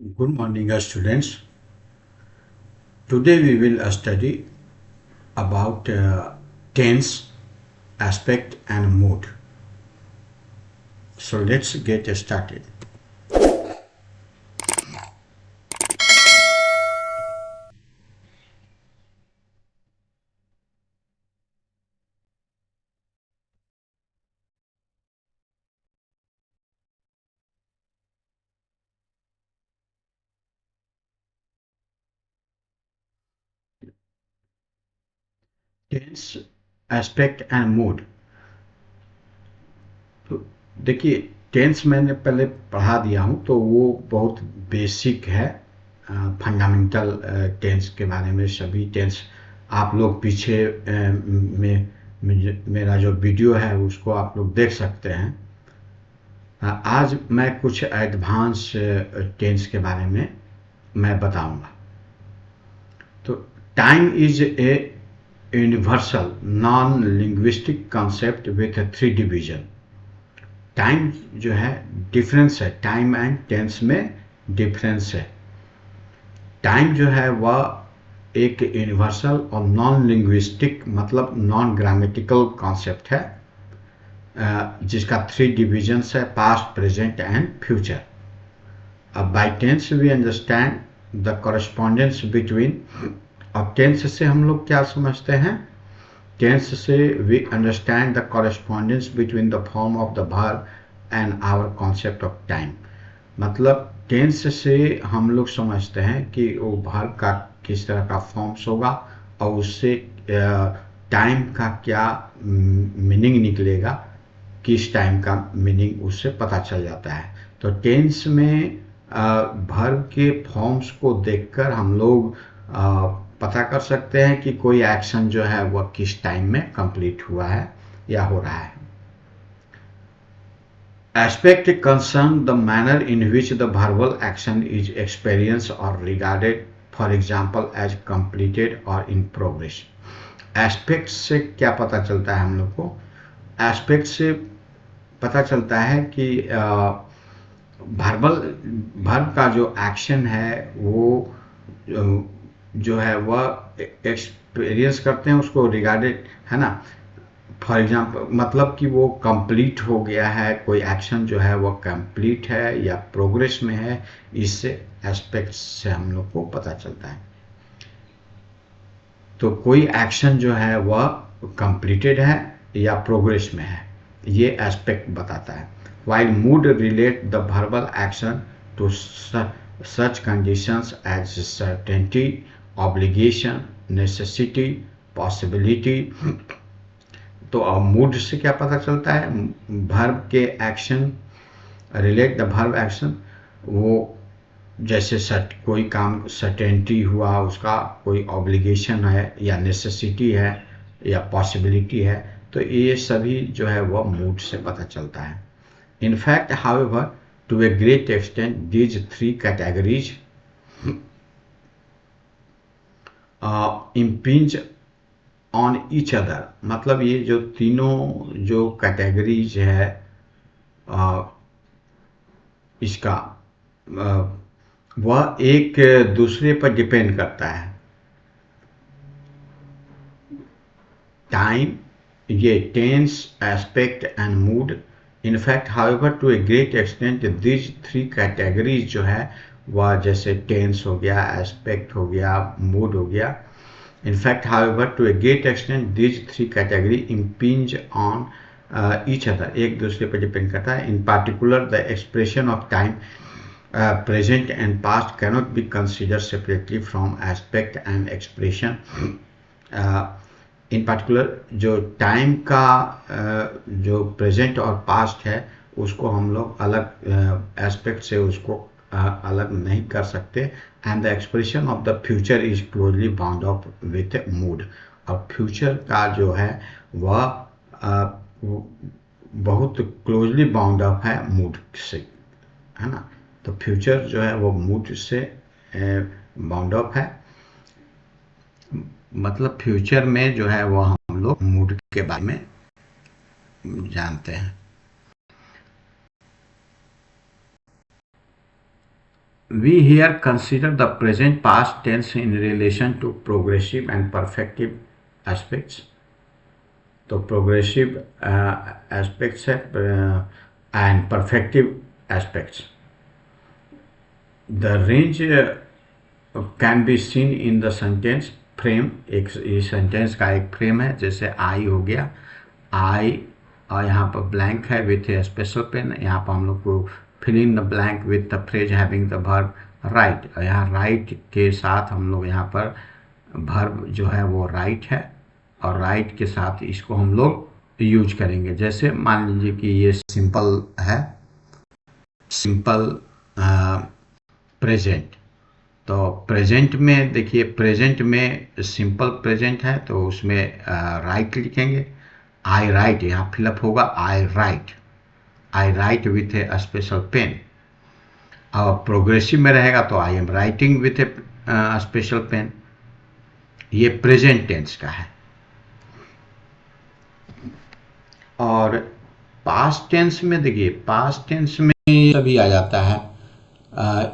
Good morning, students. Today we will study about tense, aspect, and mood. So let's get started. Tense, aspect, and mood. तो देखिए, tense मैंने पहले पढ़ा दिया हूँ, तो वो बहुत बेसिक है। फंडामेंटल टेंस के बारे में सभी टेंस आप लोग पीछे मेरा जो वीडियो है उसको आप लोग देख सकते हैं। आज मैं कुछ एडवांस टेंस के बारे में मैं बताऊंगा। तो time is a universal non linguistic concept with 3 division. Time जो है डिफरेंस है, टाइम एंड टेंस में डिफरेंस है। टाइम जो है वह एक यूनिवर्सल और नॉन लिंग्विस्टिक मतलब नॉन ग्रामेटिकल कॉन्सेप्ट है, जिसका 3 डिविजन्स है, पास्ट, प्रेजेंट एंड फ्यूचर। अब by tense we understand the correspondence between. अब टेंस से हम लोग क्या समझते हैं? टेंस से we understand the correspondence between the form of the verb and our concept of time. मतलब टेंस से हम लोग समझते हैं कि वो वर्ब का किस तरह का फॉर्म्स होगा और उससे टाइम का क्या मीनिंग निकलेगा, किस टाइम का मीनिंग उससे पता चल जाता है। तो टेंस में वर्ब के फॉर्म्स को देखकर हम लोग पता कर सकते हैं कि कोई एक्शन जो है वह किस टाइम में कंप्लीट हुआ है या हो रहा है। Aspect concern the manner in which the verbal action is experienced or regarded, for example as completed or in progress. Aspect से क्या पता चलता है हम लोग को? Aspect से पता चलता है कि वर्ब का जो एक्शन है वो जो है वह एक्सपीरियंस करते हैं, उसको रिगार्डेड है ना। फॉर एग्जाम्पल मतलब कि वो कंप्लीट हो गया है, कोई एक्शन जो है वो कंप्लीट है या प्रोग्रेस में है, इससे एस्पेक्ट्स से हम लोग को पता चलता है। तो कोई एक्शन जो है वह कंप्लीटेड है या प्रोग्रेस में है, ये एस्पेक्ट बताता है। While mood relate the verbal action to such conditions as certainty, obligation, necessity, possibility. तो अब मूड से क्या पता चलता है? वर्ब के action, relate the verb action, वो जैसे कोई काम सर्टेनिटी हुआ, उसका कोई ऑब्लिगेशन है या नेसेसिटी है या पॉसिबिलिटी है, तो ये सभी जो है वह मूड से पता चलता है। In fact however to a great extent these 3 categories impinge on each other. मतलब ये जो तीनों जो कैटेगरीज है इसका वह एक दूसरे पर डिपेंड करता है। टाइम, ये tense, aspect and mood. In fact however to a great extent these 3 categories जो है वह जैसे टेंस हो गया, एस्पेक्ट हो गया, मूड हो गया। In fact however to a great extent these 3 category impinge on each other, एक दूसरे पर डिपेंड करता है। In particular the expression of time present and past cannot be considered separately from aspect and expression. In particular जो time का जो present और past है उसको हम लोग अलग एस्पेक्ट से उसको अलग नहीं कर सकते। And the expression of the future is closely bound up with mood. अब फ्यूचर का जो है वह बहुत क्लोजली बाउंड अप है मूड से, है ना। तो फ्यूचर जो है वो मूड से बाउंड अप है। मतलब फ्यूचर में जो है वो हम लोग मूड के बारे में जानते हैं। we here consider the present past tense in relation to progressive and perfective aspects. तो प्रोग्रेसिव एस्पेक्ट्स है and perfective aspects. The range can be seen in the sentence frame. एक ये सेंटेंस का एक फ्रेम है, जैसे आई हो गया, आई और यहाँ पर ब्लैंक है विथ ए स्पेशल पेन. यहाँ पर हम लोग को fill in the blank with the phrase having the verb write. और यहाँ राइट के साथ हम लोग यहाँ पर वर्ब जो है वो राइट है, और राइट के साथ इसको हम लोग यूज करेंगे. जैसे मान लीजिए कि ये सिंपल है, सिंपल प्रेजेंट. तो प्रेजेंट में देखिए, प्रेजेंट में सिंपल प्रेजेंट है तो उसमें राइट लिखेंगे. आई राइट यहाँ फिलअप होगा, I write with a special pen. और प्रोग्रेसिव में रहेगा तो I am writing with a special pen. ये प्रेजेंट टेंस का है. और पास्ट टेंस में देखिए, पास्ट टेंस में सभी आ जाता है.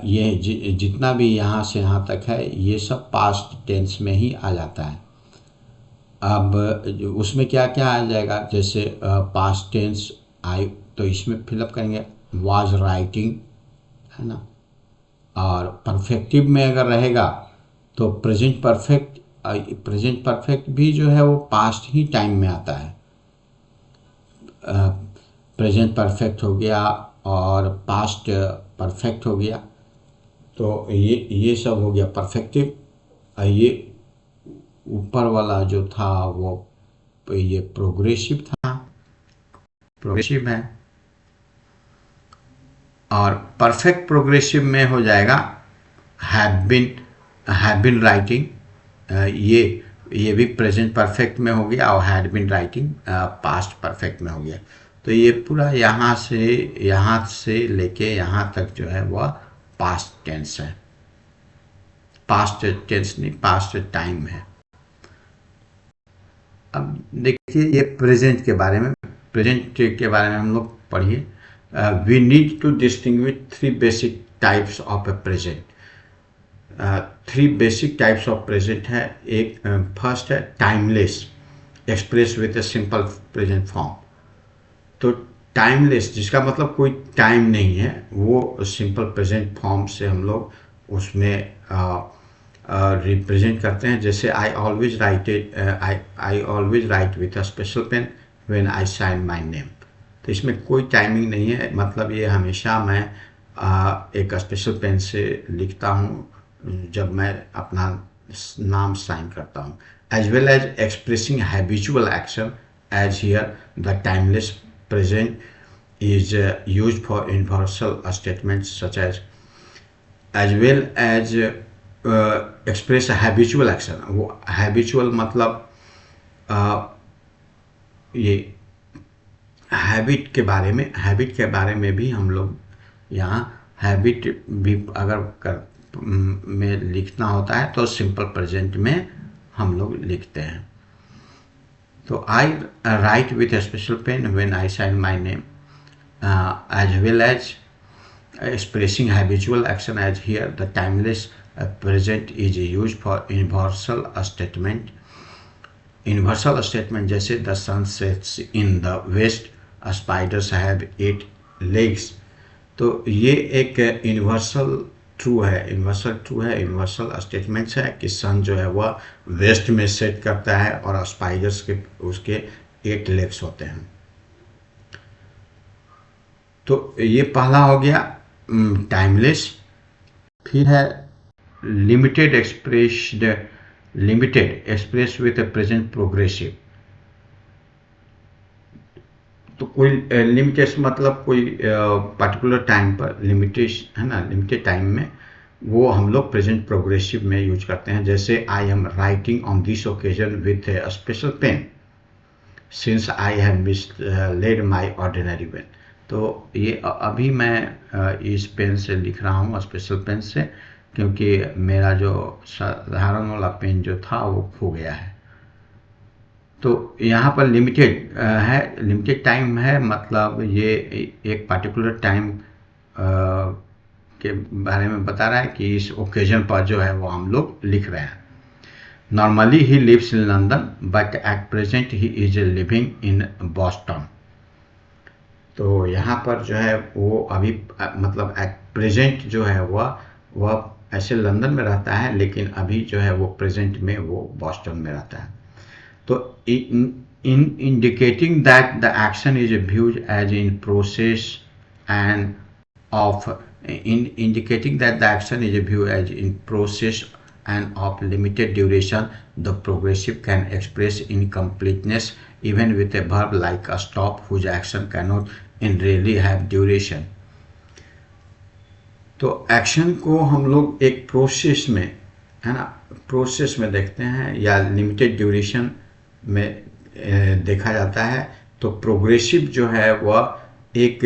ये जितना भी यहाँ से यहाँ तक है ये सब पास्ट टेंस में ही आ जाता है. अब उसमें क्या क्या आ जाएगा, जैसे पास्ट टेंस आई तो इसमें फिलअप करेंगे वाज राइटिंग, है ना. और परफेक्टिव में अगर रहेगा तो प्रेजेंट परफेक्ट भी जो है वो पास्ट ही टाइम में आता है. प्रेजेंट परफेक्ट हो गया और पास्ट परफेक्ट हो गया. तो ये सब हो गया परफेक्टिव. ये ऊपर वाला जो था वो ये प्रोग्रेसिव था, प्रोग्रेसिव है. और परफेक्ट प्रोग्रेसिव में हो जाएगा हैव बीन राइटिंग. ये भी प्रेजेंट परफेक्ट में हो गया और had been writing past perfect में हो गया. तो ये पूरा यहाँ से लेके यहाँ तक जो है वह पास्ट टेंस है. पास्ट टेंस नहीं, पास्ट टाइम है. अब देखिए ये प्रेजेंट के बारे में हम लोग पढ़िए. We need to distinguish three basic types of a present. Three basic types of present है. एक फर्स्ट है timeless, express with a simple present form. तो टाइमलेस जिसका मतलब कोई टाइम नहीं है, वो सिंपल प्रेजेंट फॉर्म से हम लोग उसमें रिप्रेजेंट करते हैं. जैसे I always write with a special pen when I sign my name. तो इसमें कोई टाइमिंग नहीं है, मतलब ये हमेशा मैं एक स्पेशल पेन से लिखता हूँ जब मैं अपना नाम साइन करता हूँ. As well as expressing habitual action as here the timeless present is used for universal statements such as well as express a habitual action. वो habitual मतलब ये हैबिट के बारे में भी हम लोग यहाँ हैबिट भी अगर में लिखना होता है तो सिंपल प्रेजेंट में हम लोग लिखते हैं. तो I write with a special pen when I sign my name, as well as expressing habitual action as here the timeless present is used for universal statement. Universal statement जैसे the sun sets in the west, spiders have 8 legs. तो ये एक universal true है, universal statements है कि सन जो है वह वेस्ट में सेट करता है और स्पाइडर्स के उसके 8 लेग्स होते हैं. तो ये पहला हो गया टाइमलेस. फिर है limited express with A present progressive. तो कोई लिमिटेशन मतलब कोई पर्टिकुलर टाइम पर लिमिटेशन है ना, लिमिटेड टाइम में वो हम लोग प्रेजेंट प्रोग्रेसिव में यूज करते हैं. जैसे I am writing on this occasion with a special pen since I have mislaid my ordinary pen. तो ये अभी मैं इस पेन से लिख रहा हूँ, स्पेशल पेन से, क्योंकि मेरा जो साधारण वाला पेन जो था वो खो गया है. तो यहाँ पर लिमिटेड है, लिमिटेड टाइम है, मतलब ये एक पर्टिकुलर टाइम के बारे में बता रहा है कि इस ओकेजन पर जो है वो हम लोग लिख रहे हैं। Normally he lives in London but at present he is living in Boston. तो यहाँ पर जो है वो अभी मतलब एट प्रेजेंट जो है वह ऐसे लंदन में रहता है, लेकिन अभी जो है वो प्रेजेंट में वो बॉस्टन में रहता है। तो in indicating that the action is viewed as in process and of indicating that the action is viewed as in process and of limited duration, the progressive can express incompleteness even with a verb like a stop whose action cannot in really have duration। तो action को हम लोग एक process में, है ना, process में देखते हैं या लिमिटेड ड्यूरेशन में देखा जाता है। तो प्रोग्रेसिव जो है वह एक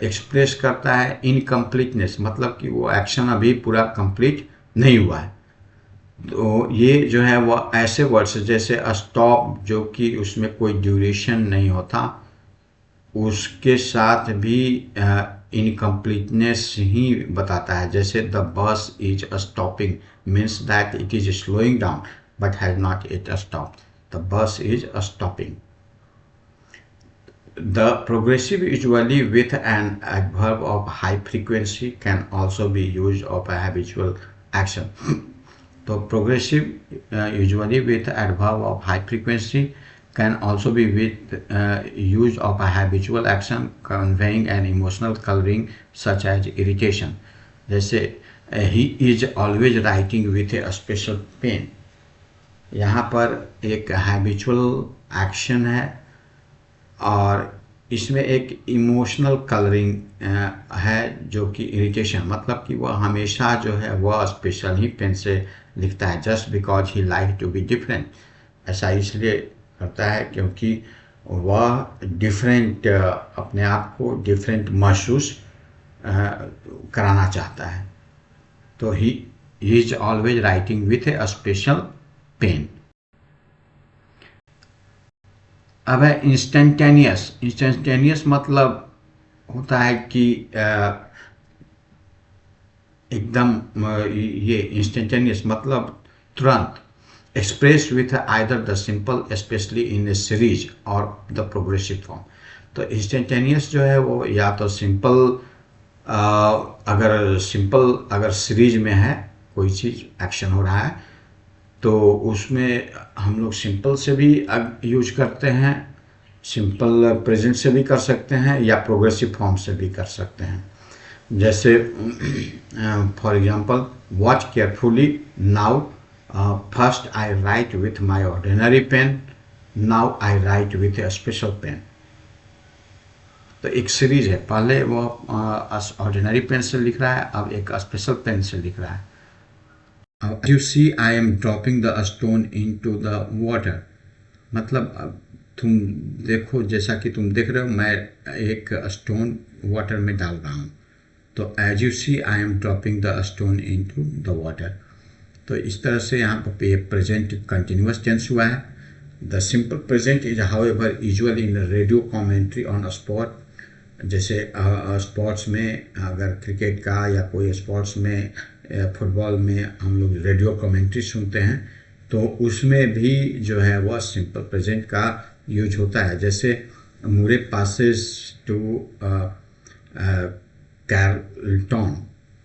एक्सप्रेस करता है इनकम्प्लीटनेस, मतलब कि वो एक्शन अभी पूरा कंप्लीट नहीं हुआ है। तो ये जो है वह ऐसे वर्ड्स जैसे स्टॉप, जो कि उसमें कोई ड्यूरेशन नहीं होता, उसके साथ भी इनकम्प्लीटनेस ही बताता है। जैसे the bus is stopping means that it is slowing down but has not it stopped. The bus is stopping. The progressive usually with an adverb of high frequency can also be used of a habitual action. So progressive usually with adverb of high frequency can also be with use of a habitual action conveying an emotional coloring such as irritation. जैसे he is always writing with a special pen। यहाँ पर एक habitual action है और इसमें एक emotional colouring है, जो कि इरिटेशन, मतलब कि वह हमेशा जो है वह स्पेशल ही पेन से लिखता है। Just because he like to be different, ऐसा इसलिए करता है क्योंकि वह डिफरेंट, अपने आप को डिफरेंट महसूस कराना चाहता है। तो he is always writing with a special pen. अब है इंस्टेंटेनियस। इंस्टेंटेनियस मतलब होता है कि एकदम, ये इंस्टेंटेनियस मतलब तुरंत, express with either the simple specially in A series और द प्रोग्रेसिव फॉर्म। तो इंस्टेंटेनियस जो है वो या तो सिंपल, अगर सीरीज में है कोई चीज़, एक्शन हो रहा है, तो उसमें हम लोग सिंपल से भी यूज करते हैं, सिंपल प्रेजेंट से भी कर सकते हैं या प्रोग्रेसिव फॉर्म से भी कर सकते हैं। जैसे for example, watch carefully now, first I write with my ordinary pen, now I write with a special pen. तो एक सीरीज है, पहले वो ऑर्डिनरी पेन से लिख रहा है, अब एक स्पेशल पेन से लिख रहा है। As you see, I am dropping the stone into the water। मतलब तुम देखो, जैसा कि तुम देख रहे हो, मैं एक स्टोन वाटर में डाल रहा हूँ। तो as you see, I am dropping the stone into the water। तो इस तरह से यहाँ पर प्रेजेंट कंटिन्यूअस टेंस हुआ है। The simple present is however usual in radio commentary on a sport। जैसे स्पोर्ट्स में, अगर क्रिकेट का या कोई स्पोर्ट्स में, फुटबॉल में हम लोग रेडियो कमेंट्री सुनते हैं, तो उसमें भी जो है वह सिंपल प्रेजेंट का यूज होता है। जैसे Murray passes to Carlton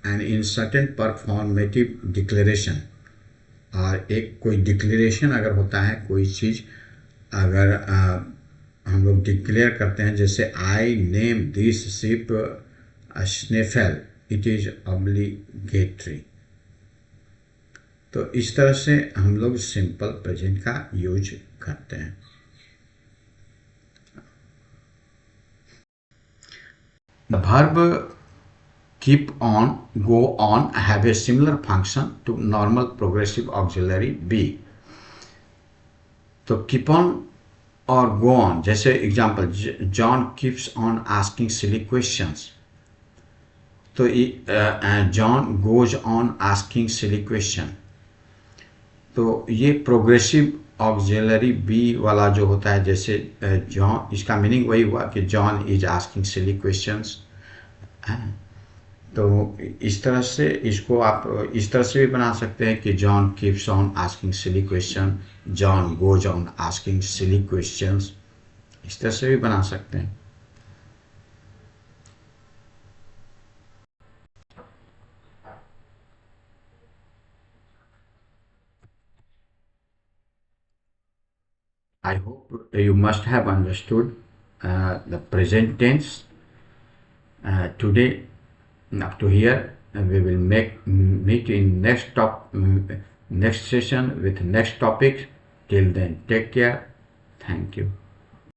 and in certain performative declaration. और एक कोई डिक्लेरेशन अगर होता है, कोई चीज़ अगर हम लोग डिक्लेयर करते हैं, जैसे I name this ship Snaefell, it is obligatory. तो इस तरह से हम लोग सिंपल प्रेजेंट का यूज करते हैं। The verb keep on, go on have a similar function to normal progressive auxiliary be। तो keep on और go on, जैसे example, John keeps on asking silly questions। तो John goes on asking silly question। तो ये progressive auxiliary B वाला जो होता है, जैसे जॉन, इसका मीनिंग वही हुआ कि John is asking silly questions. तो इस तरह से इसको आप इस तरह से भी बना सकते हैं कि John keeps on asking silly question, John goes on asking silly questions, इस तरह से भी बना सकते हैं। I hope you must have understood the present tense today up to here, and we will meet in next session with next topic. Till then, take care. Thank you.